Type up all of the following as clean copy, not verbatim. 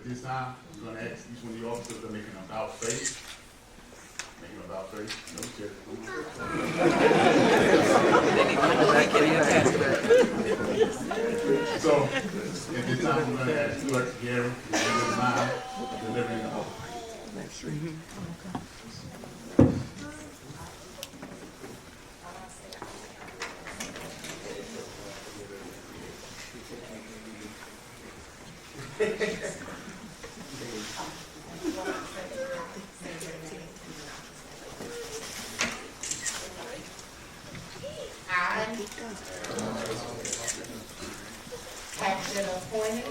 this time, we're going to ask each one of the officers to make an about face. Making an about face. No check. So, at this time, we're going to ask Clerk Gary, if you wouldn't mind, delivering the oath. Have been appointed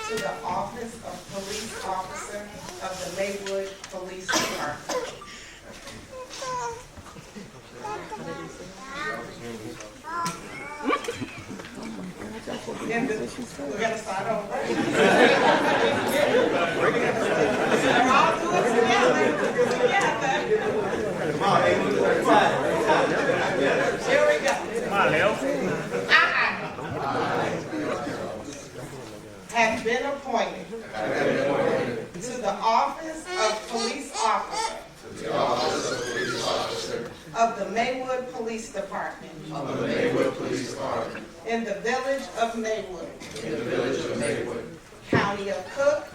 to the office of police officer of the Maywood Police Department. We're gonna start over. We're all doing it together. Come on, here we go. Come on, Leo. Have been appointed to the office of police officer of the Maywood Police Department in the village of Maywood, County of Cook,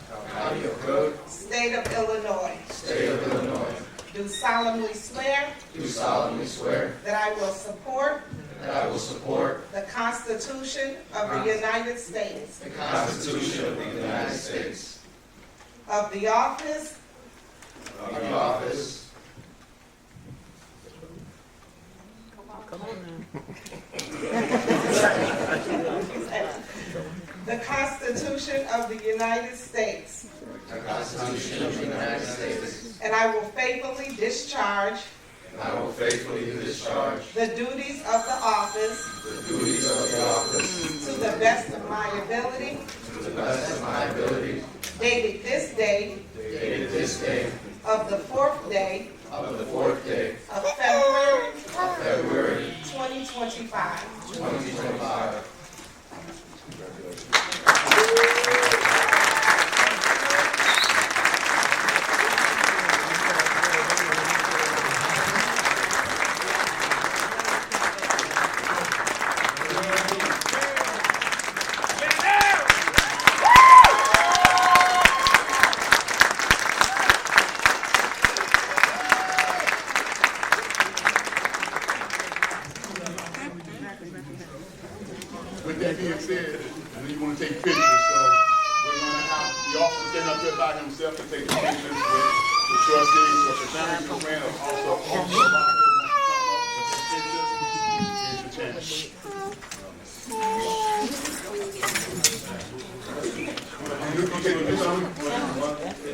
State of Illinois. Do solemnly swear that I will support the Constitution of the United States. Of the office. The Constitution of the United States. And I will faithfully discharge the duties of the office to the best of my ability. Dated this day of the fourth day of February 2025. With that being said, we want to take pictures, so we're going to have the officer stand up there by himself and take the pictures with the trustees. So the family can grant also Officer Roscoe wants to come up and take pictures. Here's your chance. You can take a picture of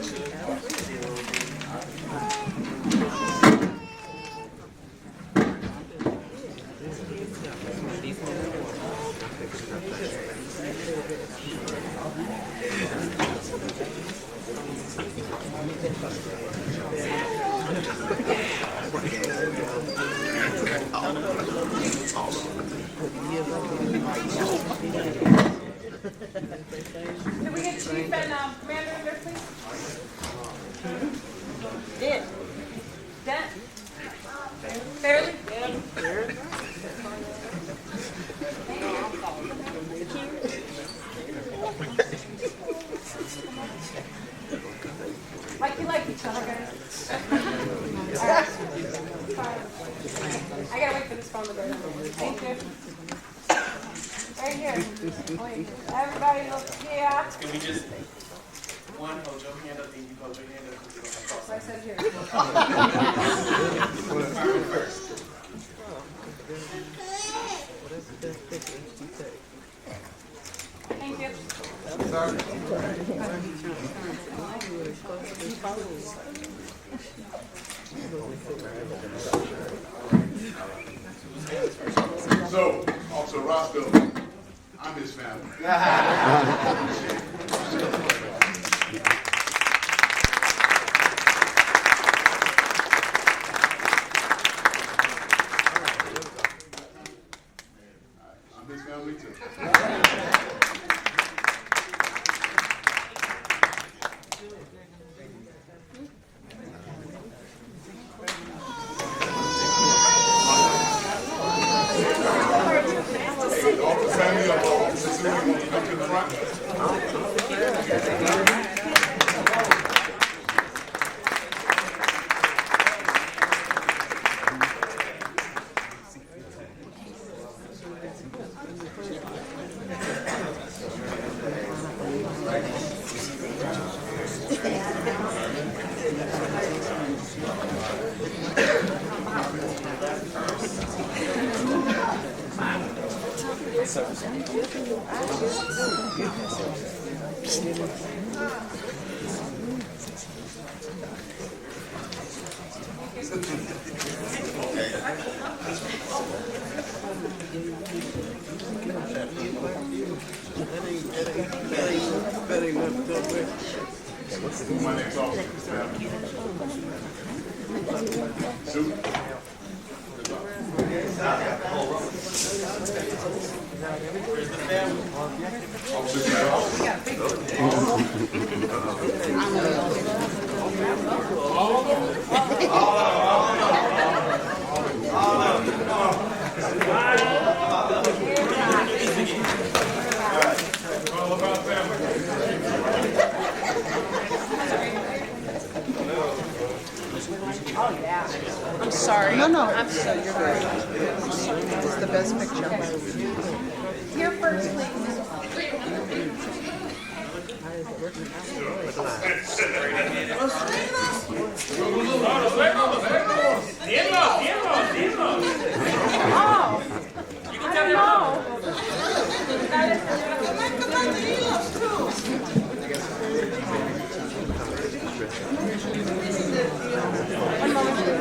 Can we get Chief and Commander in there, please? Did. Done. Fairly? Like you like each other, guys. All right. I gotta wait for this phone to go down. Thank you. Right here. Everybody look here. Can we just one hold your hand up, then you hold your hand up? So I said here. First. Thank you. So, Officer Roscoe, I'm his family. I'm his family too. My next officer. Suit. All about family. I'm sorry. No, no. I'm so You're great. It's the best picture. Here first, please. Oh, I don't know. One moment, please.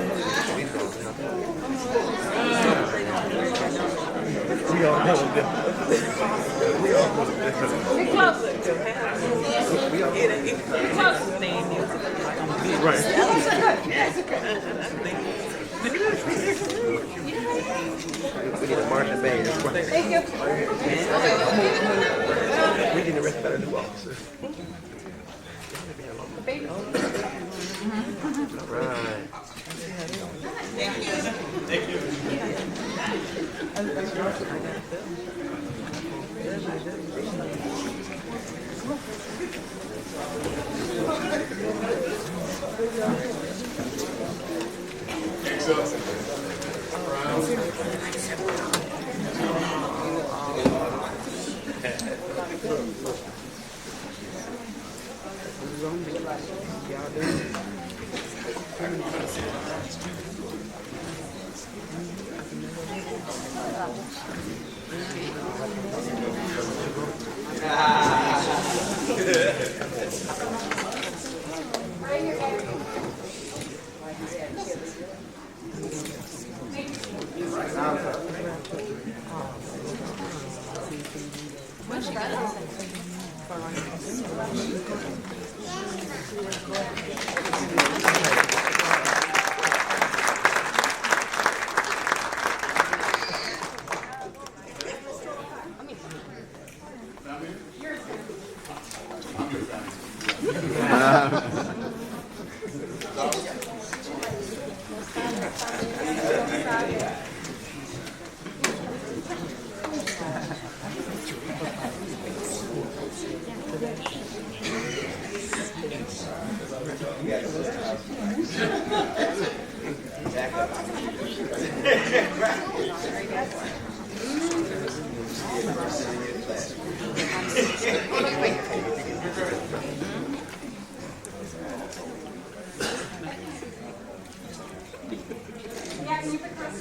Get closer. Get closer. We need a Martian Bay. Thank you. We need to rest better new officer. Right. Next up. Right here, guys. Yeah, can you put this?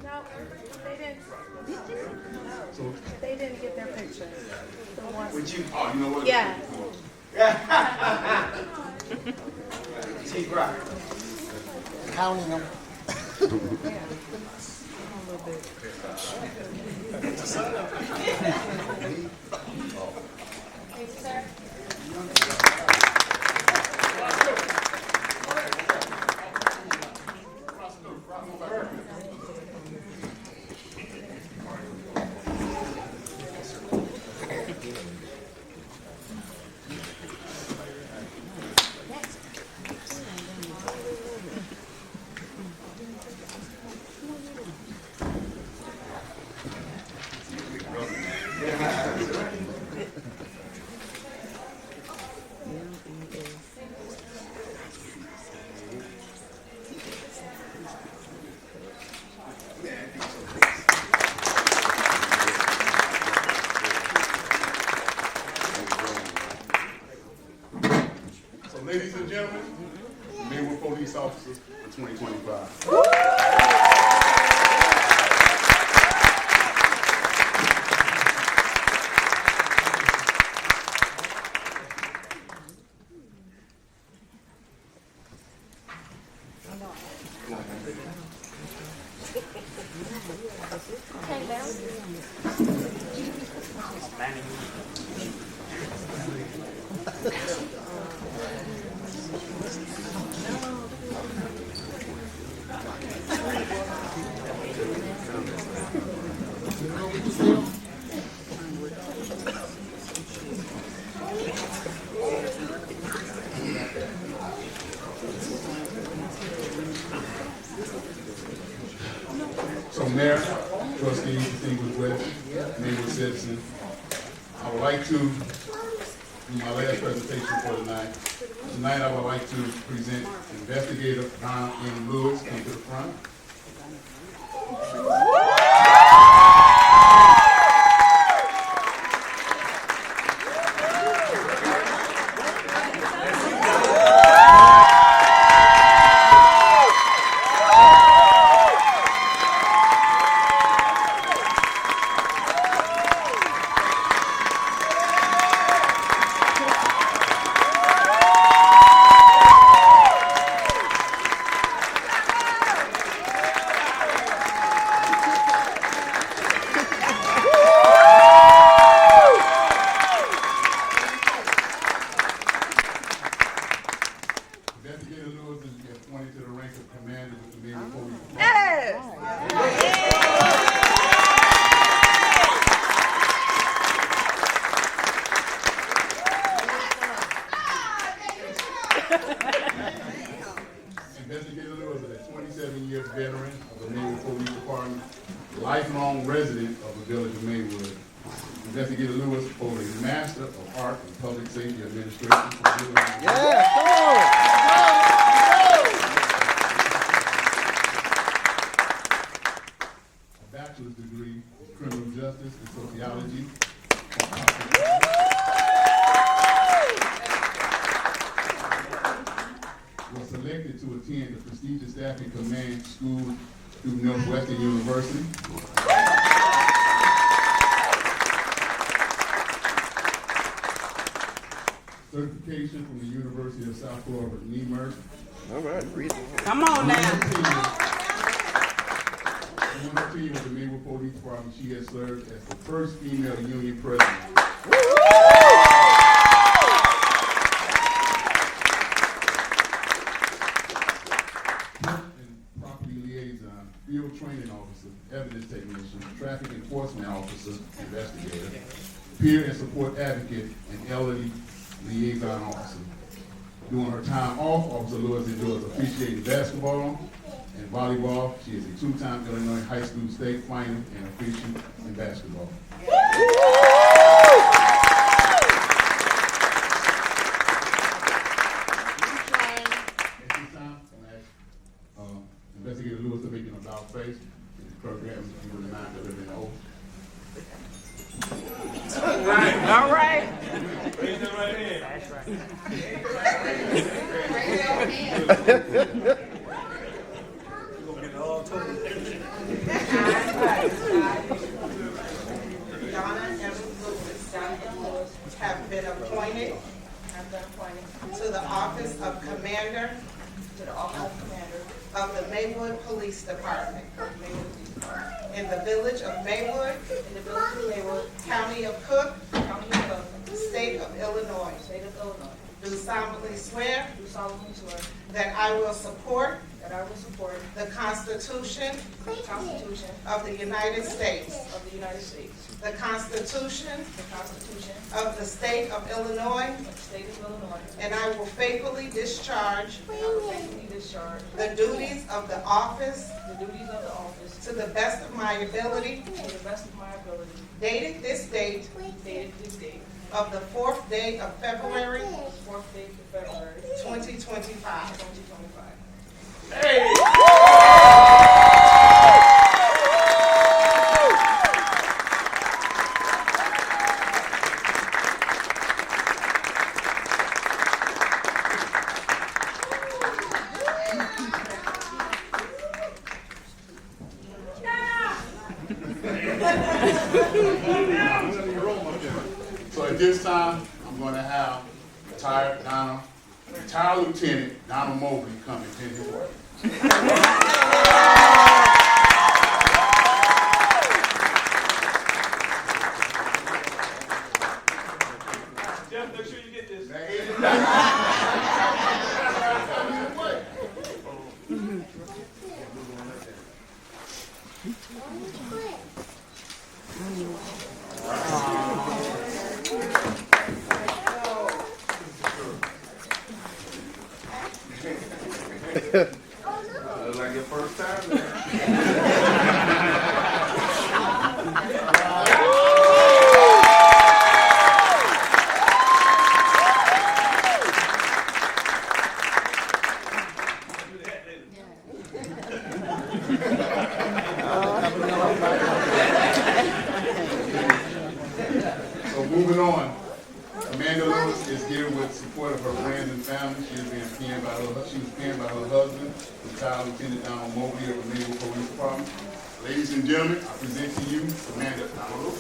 No, they didn't. So, They didn't get their picture. The ones. Would you? oh, you know what? Yeah. T. Rock. Counting them. Thank you, sir. So, ladies and gentlemen, Maywood police officers for 2025. Hang down. So, Mayor, trustees, distinguished guests, Maywood citizens, I would like to do my last presentation for tonight. Tonight, I would like to present Investigator Donna M. Lewis. Come to the front. Investigator Lewis is appointed to the rank of commander with the Maywood Police Department. Investigator Lewis is a 27-year veteran of the Maywood Police Department, lifelong resident of the village of Maywood. Investigator Lewis holds a Master of Art in Public Safety Administration from the Yeah, come on. a bachelor's degree in criminal justice and sociology. Was selected to attend the prestigious Staffing Command School through Northwestern University. Certification from the University of South Florida, NEMERC. All right, breathe. Come on now. On her team with the Maywood Police Department, she has served as the first female union president. And property liaison, field training officer, evidence technician, traffic enforcement officer, investigator, peer and support advocate, and elderly liaison officer. During her time off, Officer Lewis enjoys appreciating basketball and volleyball. She is a two-time Illinois high school state final and official in basketball. At this time, I'm going to ask face. Program, you would mind delivering the oath. All right. Raise your right hand. You're gonna get it all told. Donna M. Lewis have been appointed to the office of Commander of the Maywood Police Department in the village of Maywood, County of Cook, State of Illinois. Do solemnly swear that I will support the Constitution of the United States, the Constitution of the State of Illinois, and I will faithfully discharge the duties of the office to the best of my ability, dated this date of the 4th day of February, 2025. So at this time, I'm going to have retired Lieutenant Donald Mobley come and do his work. Jeff, make sure you get this. Looks like your first time there. So moving on, Amanda Lewis is here with support of her friends and family. She was penned by her husband, retired Lieutenant Donald Mobley of the Maywood Police Department. Ladies and gentlemen, I present to you Amanda Lewis.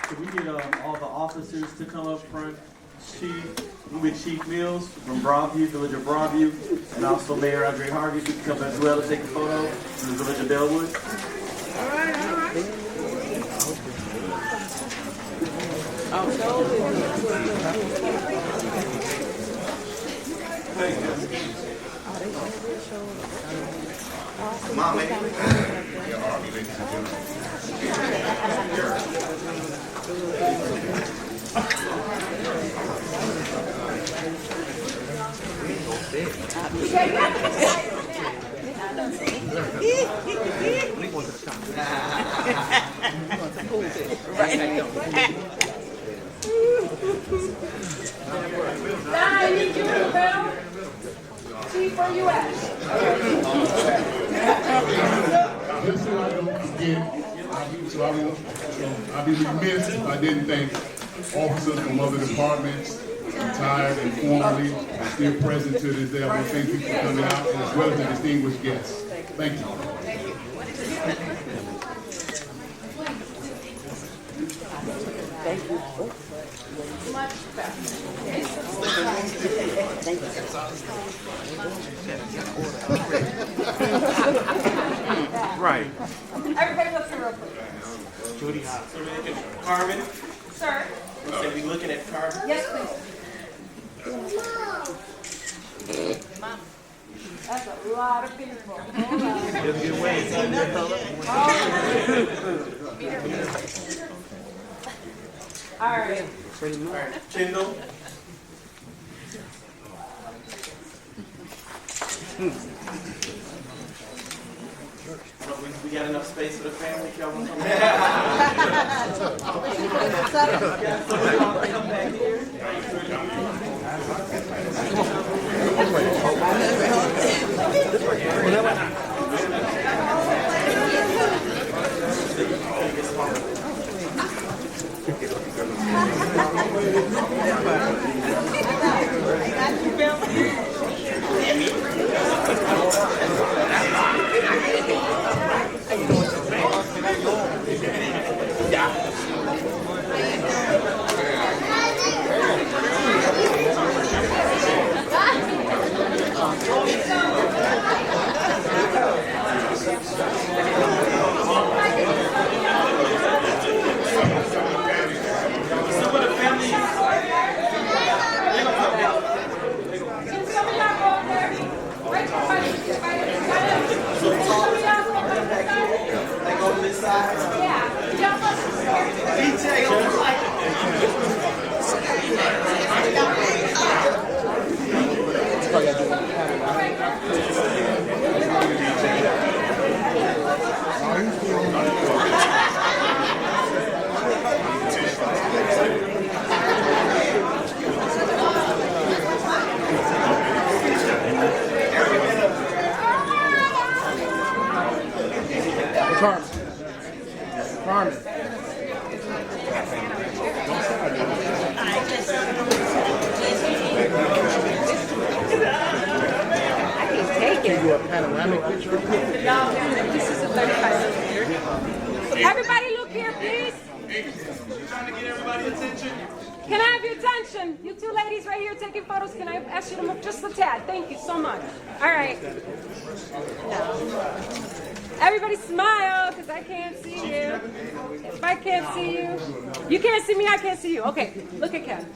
Can we get all the officers to come up front? Chief Mills from Broadview, Village of Broadview, and also Mayor Andre Harvey, who can come as well to take a photo from the Village of Bellwood. Mom, yeah, Harvey, ladies and I need you in the bell. Chief, where you at? Just so I don't forget, I'll be remiss if I didn't thank officers from other departments, retired and formerly, and still present to this day. I want to thank you for coming out, and as well as the distinguished guests. Thank you. Thank you. Much better. Thank you. Right. Everybody look here real quick. Judy. So we're looking at Carmen. Sir? So we looking at Carmen. Yes, please. That's a lot of people. All right. All right, Kendall. But we got enough space for the family if y'all want to come back. Come back here. Everybody look here, please. Trying to get everybody's attention. Can I have your attention? You two ladies right here taking photos, can I ask you to move just a tad? Thank you so much. All right. No. Everybody smile, because I can't see you. If I can't see you, you can't see me, I can't see you. Okay, look at Ken.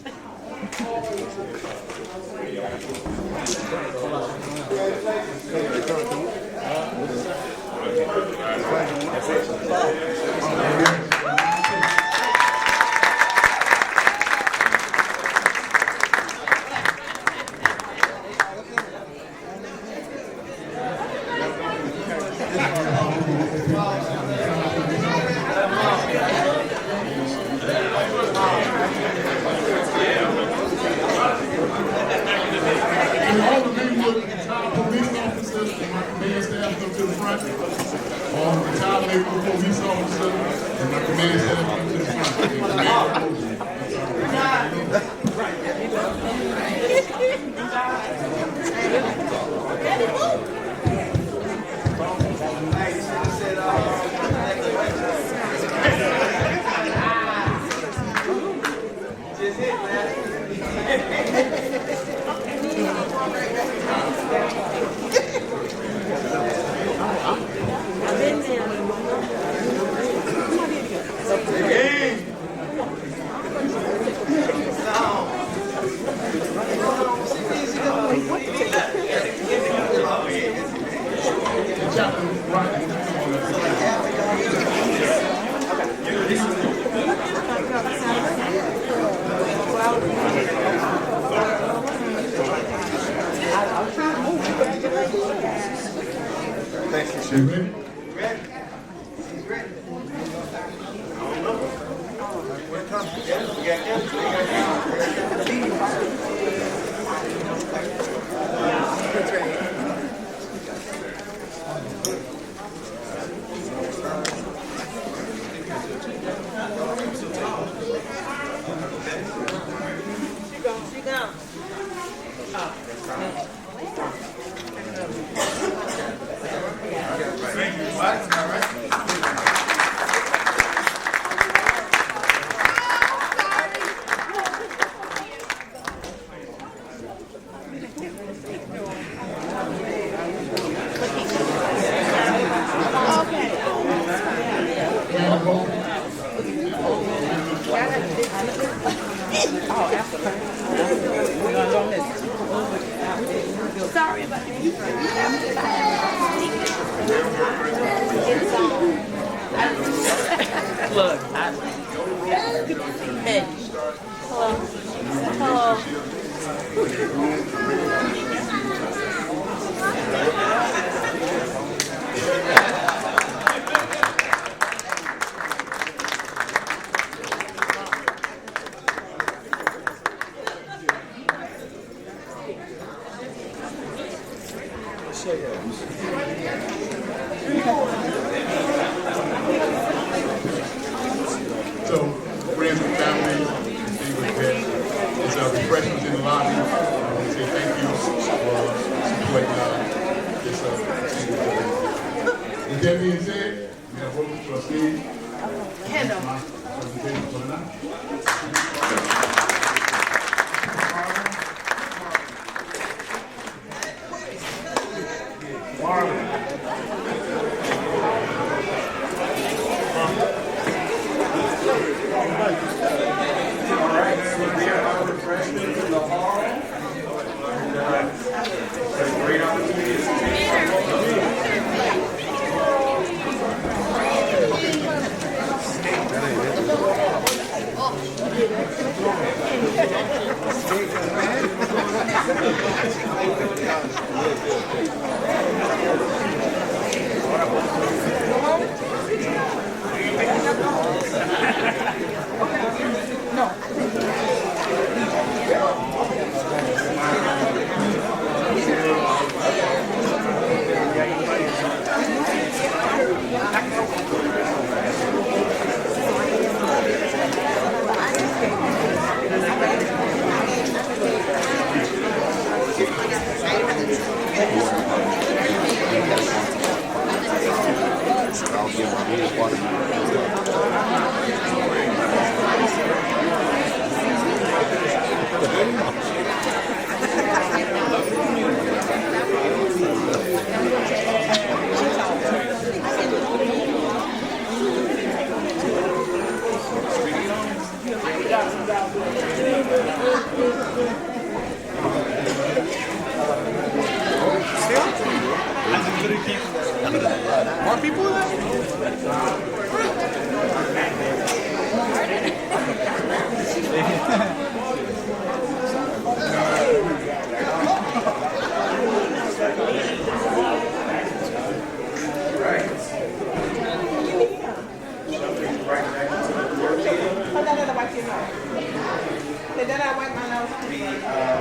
With that being said, we have both trustees. Kendall. Presentation for the night.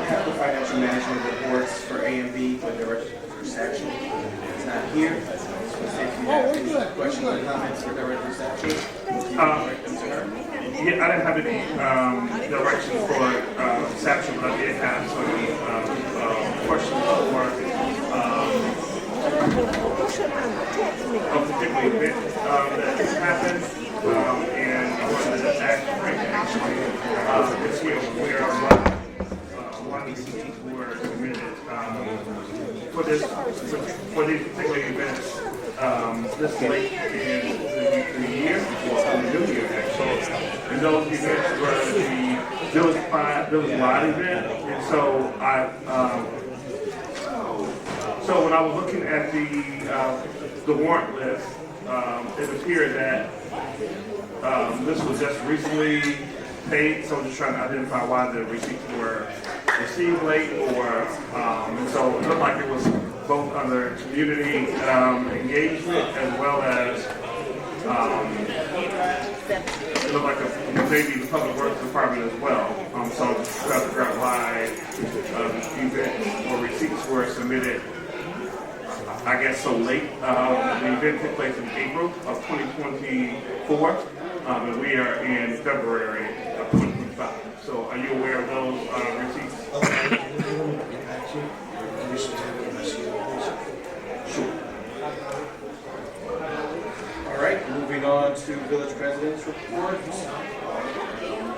Have the financial management reports for A and B for the Director of Section. It's not here. So if you have any questions or comments for Director of Section, you can direct them to her. Yeah, I didn't have any directions for Section, but I did have some questions for a particular event that happened, and I wanted to ask Frank actually this week where one of these people were committed for these particular events this late in the year, or the new year actually. And those events were the village-wide event, and so so when I was looking at the warrant list, it appeared that this was just recently paid, so I'm just trying to identify why the receipts were received late, or and so it looked like it was both under community engagement as well as it looked like maybe the public works department as well. So I'm just trying to figure out why events or receipts were submitted, I guess, so late. The event took place in April of 2024, and we are in February of 2025. So are you aware of those receipts? Sure. All right, moving on to Village President's report.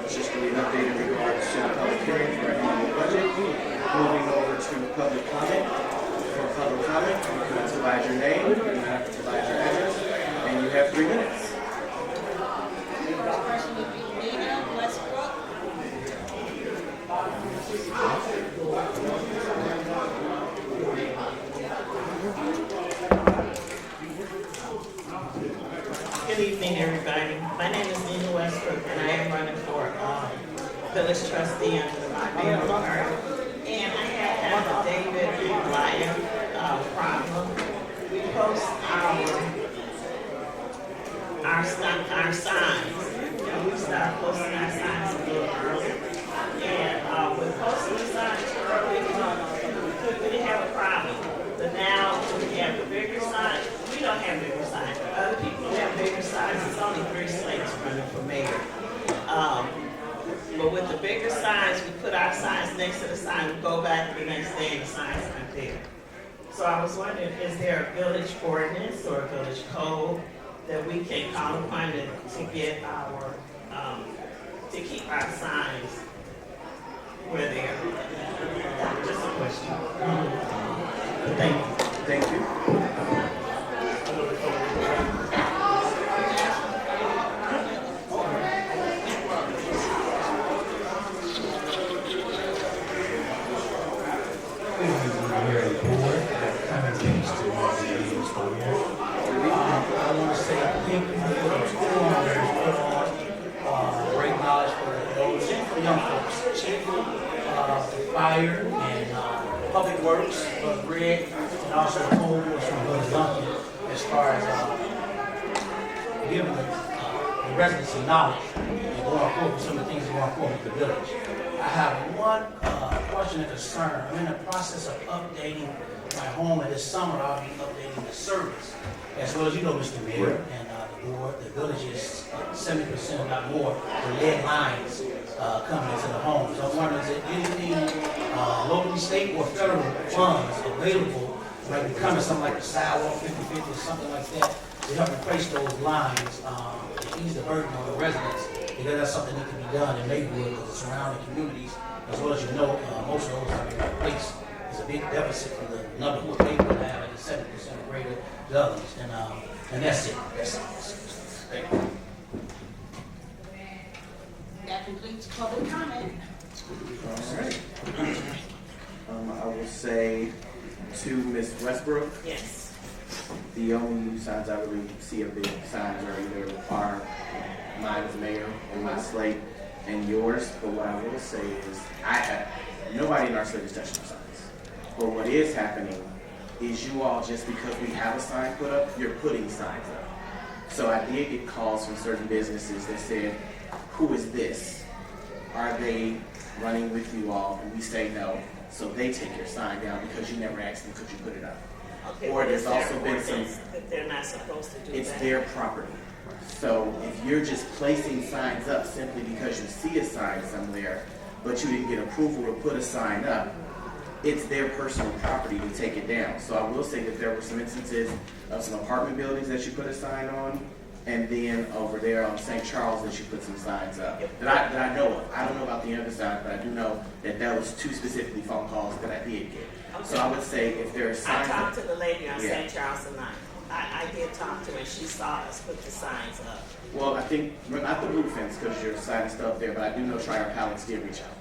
It's just really an update in regards to the public hearing for our annual budget. Moving over to public comment. For public comment, you can provide your name, you don't have to provide your address, and you have 3 minutes. Good evening, everybody. My name is Nina Westbrook, and I am running for village trustee under my Maywood card. And I had David Lyon problem. We post our signs. We start posting our signs a little early. And with posting the signs early, we didn't have a problem. But now we have the bigger signs. We don't have bigger signs. Other people have bigger signs. It's only 3 slates running for mayor. But with the bigger signs, we put our signs next to the sign. We go back the next day and the signs aren't there. So So I was wondering, is there a village ordinance or a village code that we can call upon to get our, to keep our signs where they are? Just a question. Thank you. Thank you. I want to say thank you for the tour that was put on. Great knowledge for the elders and for young folks. The fire and public works, Brother Greg, and also the code was from Brother Duncan as far as giving the residents some knowledge and going forward with some of the things that are going forward with the village. I have one question and concern. I'm in the process of updating my home, and this summer I'll be updating the service. As well as you know, Mr. Mayor, and the board, the village is 70%, if not more, the lead lines coming into the homes. So I'm wondering, is there anything locally, state, or federal funds available, like becoming something like the sidewalk 50/50 or something like that, to help replace those lines, to ease the burden on the residents, because that's something that can be done in Maywood, because the surrounding communities, as well as you know, most of those have been replaced. There's a big deficit for the number of Maywood have, like 70% greater than others, and that's it. That's it. Thank you. That concludes public comment. All right. I will say to Ms. Westbrook, Yes. the only signs I really see of big signs are either mine as mayor on my slate and yours. But what I will say is nobody in our slate is touching the signs. But what is happening is you all, just because we have a sign put up, you're putting signs up. So I did get calls from certain businesses that said, who is this? Are they running with you all? And we say no. So they take your sign down because you never asked them, could you put it up? Okay, Or but there's is there also been some, ordinance that they're not supposed to do it's that? their property. So if you're just placing signs up simply because you see a sign somewhere, but you didn't get approval to put a sign up, it's their personal property to take it down. So I will say that there were some instances of some apartment buildings that you put a sign on, and then over there on St. Charles that you put some signs up that I know of. I don't know about the other side, but I do know that was two specifically phone calls that I did get. Okay. So I would say if there are I signs talked to the lady on Yeah. St. Charles tonight. I did talk to her, and she saw us put the signs up. well, I think, not the blue fence because your sign is still up there, but I do know Trier Pallets did reach out.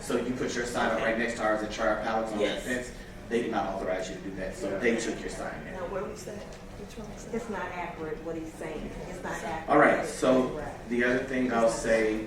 So you put your sign up right next to ours at Trier Pallets on that Yes. fence. They did not authorize you to do that, so they took your sign Now, down. where was that? Which one was that? It's not accurate what he's saying. It's not accurate. All right, so the other thing I'll say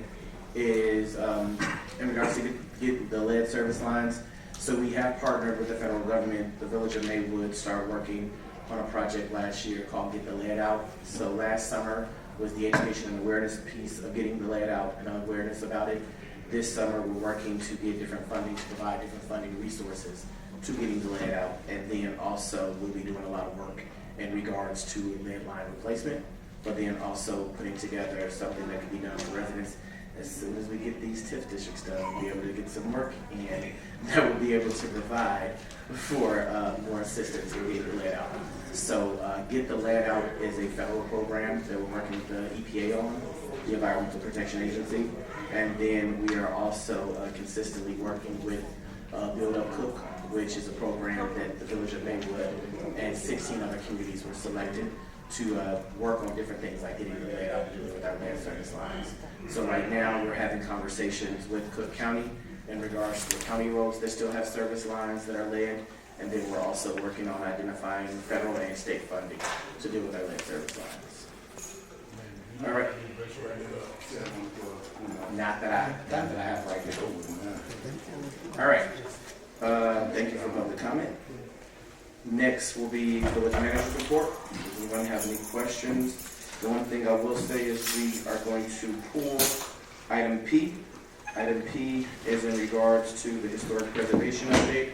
is in regards to get the lead service lines. So we have partnered with the federal government. The village of Maywood started working on a project last year called Get the Lead Out. So last summer was the education and awareness piece of getting the lead out and awareness about it. This summer we're working to get different funding to provide different funding resources to getting the lead out. And then also we'll be doing a lot of work in regards to lead line replacement, but then also putting together something that can be done for residents. As soon as we get these TIF districts done, we'll be able to get some work in that will be able to provide for more assistance in getting the lead out. So Get the Lead Out is a federal program that we're working with the EPA on, the Environmental Protection Agency, and then we are also consistently working with Build Up Cook, which is a program that the Village of Maywood and 16 other communities were selected to work on different things like getting the lead out and dealing with our lead service lines. So right now we're having conversations with Cook County in regards to the county roads that still have service lines that are lead, and then we're also working on identifying federal and state funding to deal with our lead service lines. All right. Not that I have right now. All right. Thank you for public comment. Next will be village manager's report. Does anyone have any questions? The one thing I will say is we are going to pull item P. Item P is in regards to the historic preservation update.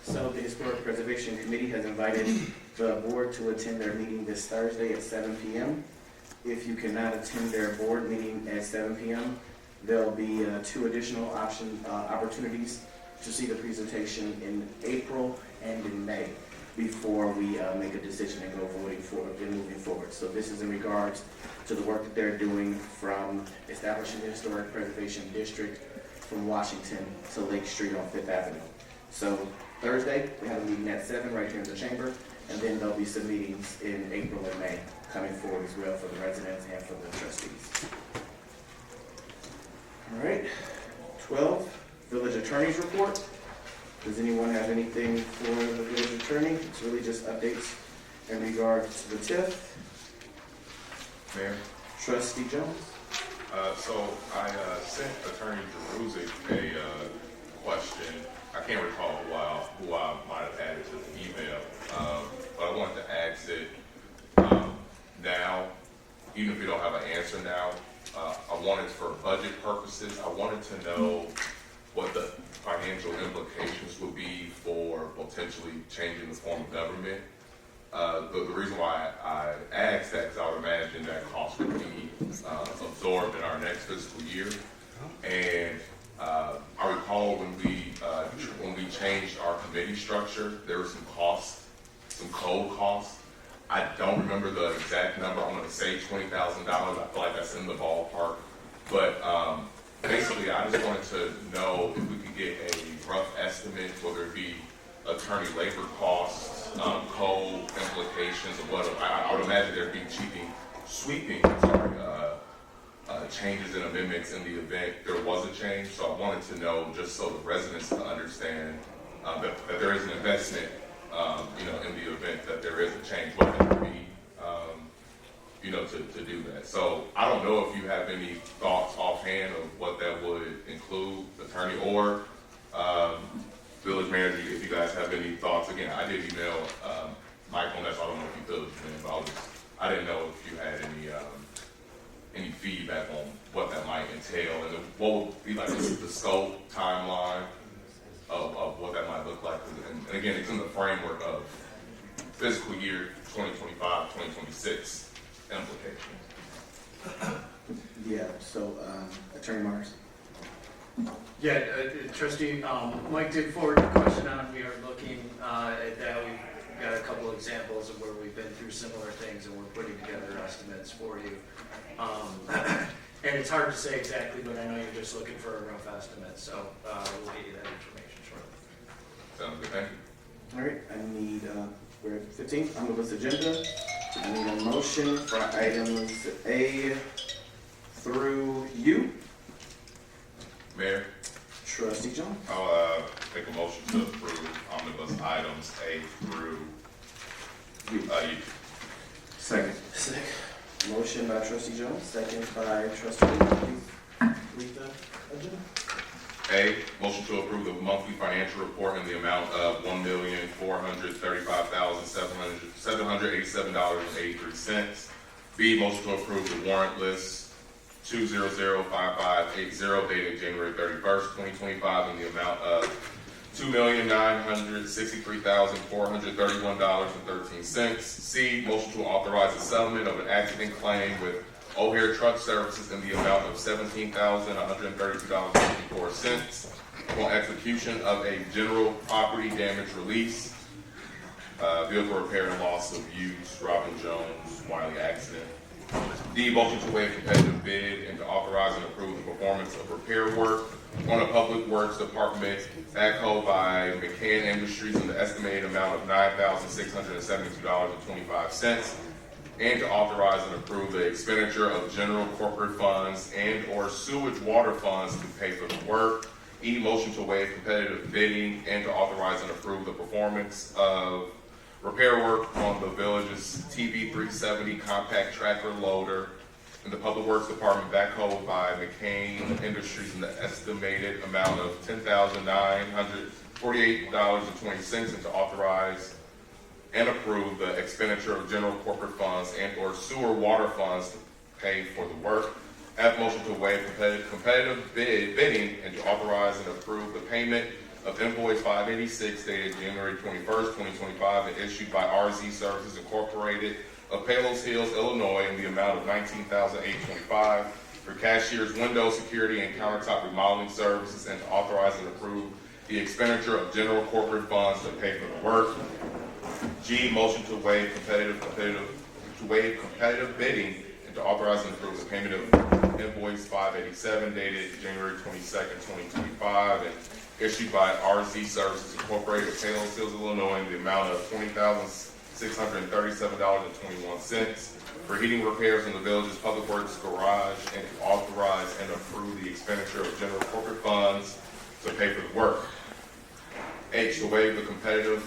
So the Historic Preservation Committee has invited the board to attend their meeting this Thursday at 7 p.m. If you cannot attend their board meeting at 7 p.m., there'll be 2 additional opportunities to see the presentation in April and in May. before we make a decision and go voting for and moving forward. So this is in regards to the work that they're doing from establishing the Historic Preservation District from Washington to Lake Street on 5th Avenue. So Thursday, we have a meeting at 7 right here in the chamber, and then there'll be some meetings in April and May coming forward as well for the residents and for the trustees. All right, 12, Village Attorney's Report. Does anyone have anything for the village attorney? It's really just updates in regard to the TIF. Mayor, Trustee Jones? so I sent Attorney Jeruzik a question. I can't recall who I might have added to the email, but I wanted to ask it now, even if you don't have an answer now. I wanted, for budget purposes, I wanted to know what the financial implications would be for potentially changing the form of government. The reason why I asked that is I would imagine that cost would be absorbed in our next fiscal year. And I recall when we changed our committee structure, there was some costs, some code costs. I don't remember the exact number. I'm going to say $20,000. I feel like that's in the ballpark. But basically, I just wanted to know if we could get a rough estimate, whether it be attorney labor costs, code implications, of what I would imagine there'd be sweeping changes and amendments in the event there was a change. So I wanted to know, just so the residents to understand that there is an investment, in the event that there is a change, what that would be, to do that. So I don't know if you have any thoughts offhand of what that would include, attorney or village manager, if you guys have any thoughts. Again, I did email Mike on that, so I don't know if you village manager, but I didn't know if you had any feedback on what that might entail, and then what would be like the scope, timeline of what that might look like. And again, it's in the framework of fiscal year 2025, 2026 implications. Yeah, so Attorney Myers. Yeah, Trustee, Mike did forward the question on. We are looking at that. We've got a couple examples of where we've been through similar things, and we're putting together estimates for you. And it's hard to say exactly, but I know you're just looking for a rough estimate, so we'll get you that information shortly. Sounds good, thank you. All right, I need, we're at 15 on the list agenda. I need a motion for items A through U. Mayor, Trustee Jones. I'll make a motion to approve omnibus items A through U. U. Second. Motion by Trustee Jones, second by Trustee Lee. Please read the agenda. A, motion to approve the monthly financial report in the amount of $1,435,787.83. B, motion to approve the warrant list 2005580 dated January 31st, 2025 in the amount of $2,963,431.13. C, motion to authorize the settlement of an accident claim with O'Hare Truck Services in the amount of $17,132.54 upon execution of a general property damage release, vehicle repair and loss of use, Robin Jones, Wiley accident. D, motion to waive competitive bid and to authorize and approve the performance of repair work on a Public Works Department backhoe by McCann Industries in the estimated amount of $9,672.25, and to authorize and approve the expenditure of general corporate funds and or sewage water funds to pay for the work. E, motion to waive competitive bidding and to authorize and approve the performance of repair work on the village's TV370 compact tractor loader in the Public Works Department backhoe by McCain Industries in the estimated amount of $10,948.20, and to authorize and approve the expenditure of general corporate funds and or sewer water funds to pay for the work. F, motion to waive competitive bidding and to authorize and approve the payment of invoice 586 dated January 21st, 2025 and issued by RZ Services Incorporated of Palos Hills, Illinois in the amount of $19,825 for cashier's window security and countertop remodeling services, and to authorize and approve the expenditure of general corporate funds to pay for the work. G, motion to waive competitive bidding and to authorize and approve the payment of invoice 587 dated January 22nd, 2025, and issued by RZ Services Incorporated of Taylorsville, Illinois, in the amount of $20,637.21 for heating repairs in the village's public works garage, and to authorize and approve the expenditure of general corporate funds to pay for the work. H, to waive competitive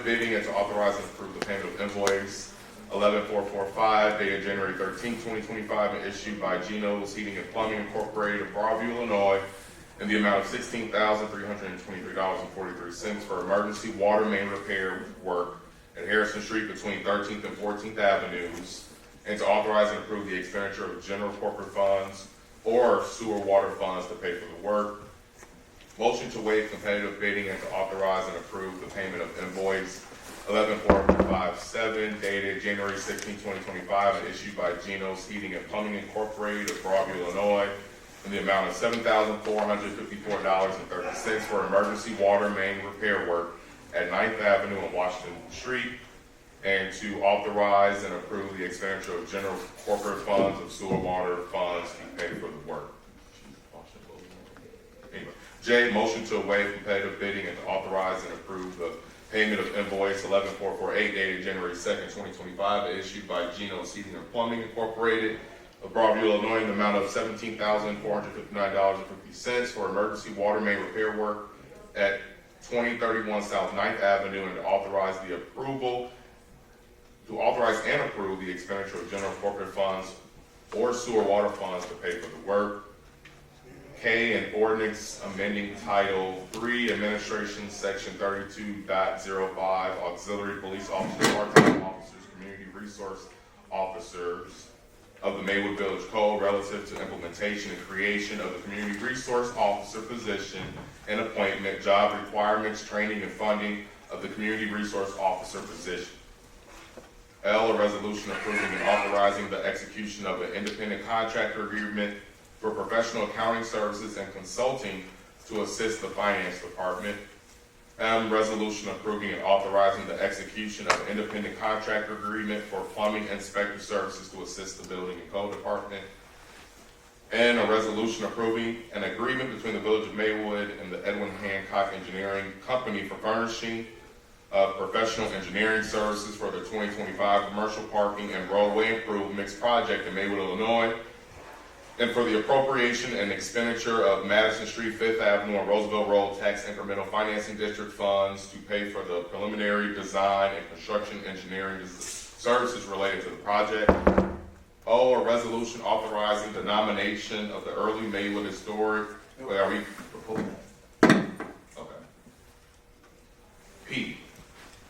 bidding and to authorize and approve the payment of invoice 11445 dated January 13, 2025, and issued by Geno's Heating and Plumbing Incorporated of Broadview, Illinois, in the amount of $16,323.43 for emergency water main repair work at Harrison Street between 13th and 14th Avenues, and to authorize and approve the expenditure of general corporate funds or sewer water funds to pay for the work. Motion to waive competitive bidding and to authorize and approve the payment of invoice 11457 dated January 16, 2025, and issued by Geno's Heating and Plumbing Incorporated of Broadview, Illinois, in the amount of $7,454.30 for emergency water main repair work at 9th Avenue and Washington Street, and to authorize and approve the expenditure of general corporate funds of sewer water funds to pay for the work. Anyway, J, motion to waive competitive bidding and to authorize and approve the payment of invoice 11448 dated January 2nd, 2025, issued by Geno's Heating and Plumbing Incorporated of Broadview, Illinois, in the amount of $17,459.50 for emergency water main repair work at 2031 South 9th Avenue, and to authorize and approve the expenditure of general corporate funds or sewer water funds to pay for the work. K, an ordinance amending Title III Administration Section 32.05 Auxiliary Police Officers, Part-Time Officers, Community Resource Officers of the Maywood Village Code relative to implementation and creation of the Community Resource Officer position and appointment, job requirements, training, and funding of the Community Resource Officer position. L, a resolution approving and authorizing the execution of an independent contractor agreement for professional accounting services and consulting to assist the Finance Department. M, resolution approving and authorizing the execution of an independent contractor agreement for plumbing inspector services to assist the Building and Code Department. And a resolution approving an agreement between the Village of Maywood and the Edwin Hancock Engineering Company for furnishing of professional engineering services for the 2025 commercial parking and roadway improvements project in Maywood, Illinois, and for the appropriation and expenditure of Madison Street, 5th Avenue, and Roosevelt Road Tax Incremental Financing District funds to pay for the preliminary design and construction engineering services related to the project. O, a resolution authorizing the nomination of the early Maywood Historic. Wait, are we proposing? Okay. P,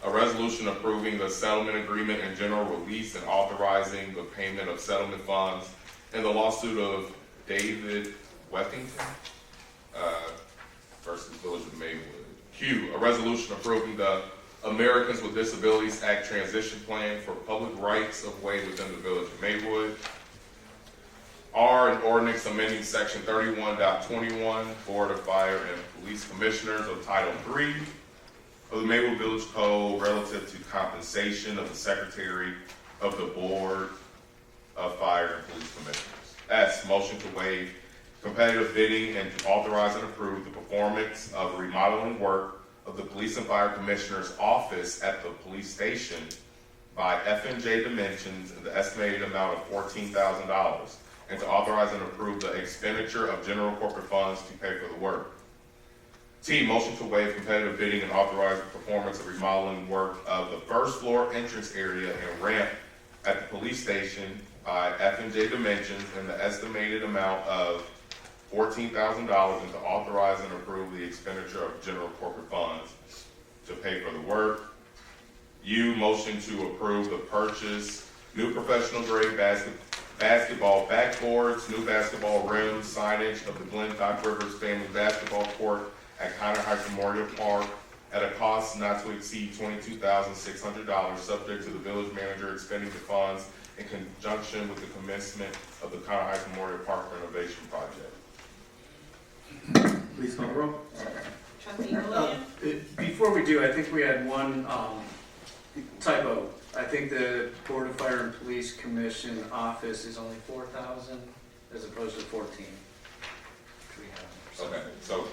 a resolution approving the settlement agreement and general release and authorizing the payment of settlement funds in the lawsuit of David Wethington versus Village of Maywood. Q, a resolution approving the Americans with Disabilities Act transition plan for public rights of way within the Village of Maywood. R, an ordinance amending Section 31.21 Board of Fire and Police Commissioners of Title III of the Maywood Village Code relative to compensation of the Secretary of the Board of Fire and Police Commissioners. S, motion to waive competitive bidding and to authorize and approve the performance of remodeling work of the Police and Fire Commissioner's office at the police station by F&J Dimensions in the estimated amount of $14,000, and to authorize and approve the expenditure of general corporate funds to pay for the work. T, motion to waive competitive bidding and authorize the performance of remodeling work of the first floor entrance area and ramp at the police station by F&J Dimensions in the estimated amount of $14,000, and to authorize and approve the expenditure of general corporate funds to pay for the work. U, motion to approve the purchase new professional grade basketball backboards, new basketball rims, signage of the Glen Dock Rivers Family Basketball Court at Conner Heights Memorial Park at a cost not to exceed $22,600, subject to the village manager expending the funds in conjunction with the commencement of the Conner Heights Memorial Park renovation project. Please call the roll. Trustee Julian? Before we do, I think we had one Typo. I think the Board of Fire and Police Commission office is only 4,000 as opposed to 14. Okay, so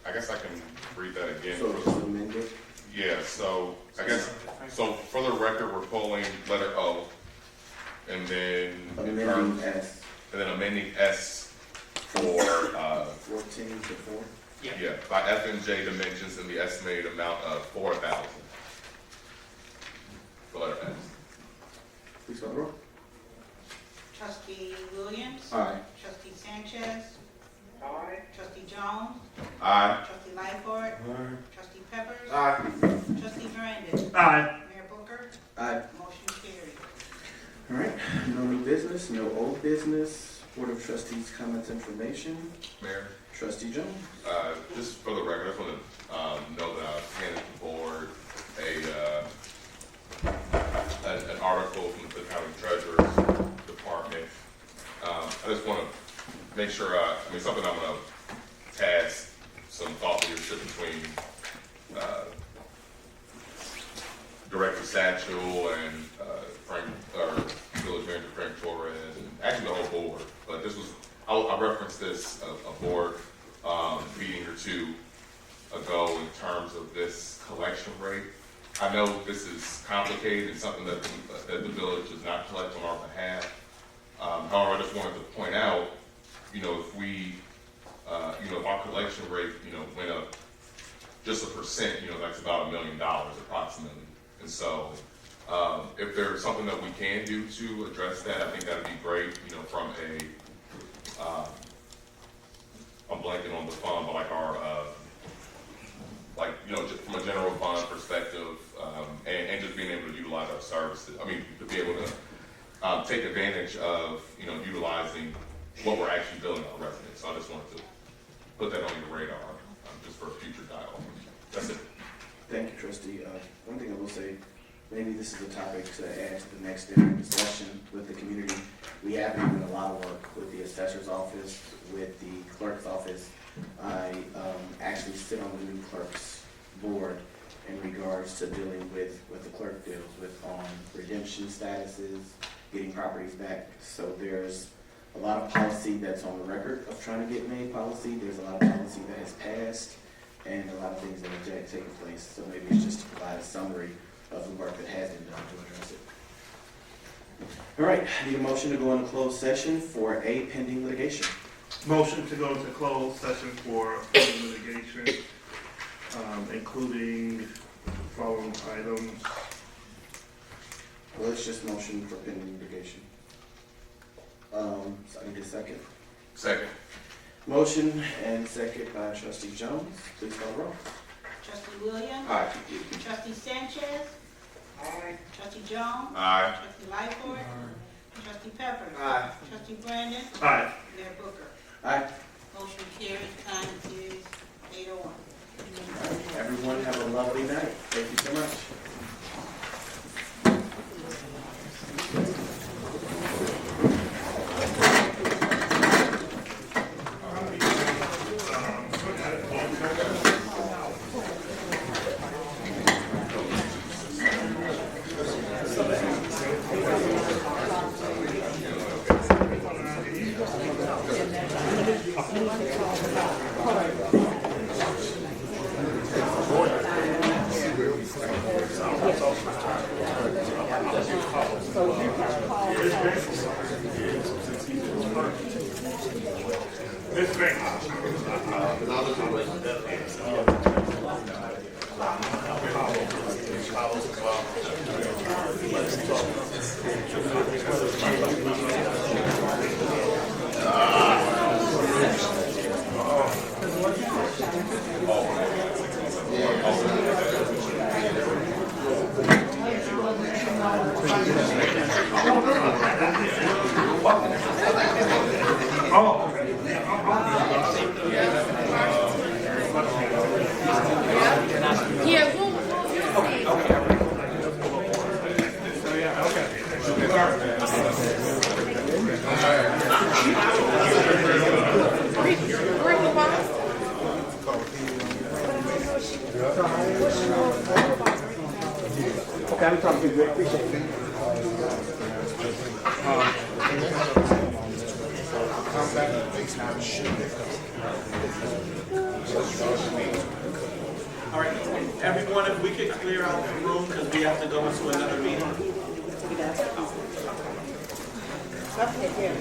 I guess I can read that again. So just amend it. Yeah, so I guess, so for the record, we're pulling letter O, and then Amending S. and then amending S for, 14 to 4. yeah, by F and J dimensions in the estimated amount of 4,000. For letter S. Please call the roll. Trustee Williams. Aye. Trustee Sanchez. Aye. Trustee Jones. Aye. Trustee Lightfoot. Trustee Peppers. Aye. Trustee Brandon. Aye. Mayor Booker. Aye. Motion carried. All right, no new business, no old business. Board of Trustees comments information. Mayor, Trustee Jones. just for the record, I just want to know that I handed the board an article from the County Treasurer's Department. I just want to make sure, something I'm going to task some thought leadership between Director Satchel and Village Manager Frank Torres, and actually the whole board. But this was, I referenced this a board meeting or two ago in terms of this collection rate. I know this is complicated and something that the village does not collect on our behalf. However, I just wanted to point out, if we, if our collection rate, went up just 1%, that's about $1 million approximately. And so, if there's something that we can do to address that, I think that'd be great, from I'm blanking on the fund, but like our, just from a general fund perspective, and just being able to utilize our services. To be able to take advantage of, utilizing what we're actually building on residents. So I just wanted to put that on your radar, just for a future dialogue. That's it. Thank you, Trustee. One thing I will say, maybe this is a topic to add to the next dinner discussion with the community. We have been doing a lot of work with the assessor's office, with the clerk's office. I actually sit on the new clerk's board in regards to dealing with what the clerk deals with on redemption statuses, getting properties back. So there's a lot of policy that's on the record of trying to get made policy. There's a lot of policy that has passed and a lot of things that have taken place. So maybe it's just to provide a summary of the work that has been done to address it. All right, I need a motion to go into closed session for a pending litigation. Motion to go into closed session for pending litigation, including the following items. Well, it's just motion for pending litigation. So I need a second. Second. Motion and second by Trustee Jones. Please call the roll. Trustee Williams. Aye. Trustee Sanchez. Aye. Trustee Jones. Aye. Trustee Lightfoot. Trustee Peppers. Aye. Trustee Brandon. Aye. Mayor Booker. Aye. Motion carries. Time is 8:01. Everyone have a lovely night. Thank you so much. Okay. Time to talk to you. Great. Appreciate it. All right, everyone, if we could clear out the room because we have to go into another meeting. Okay, here.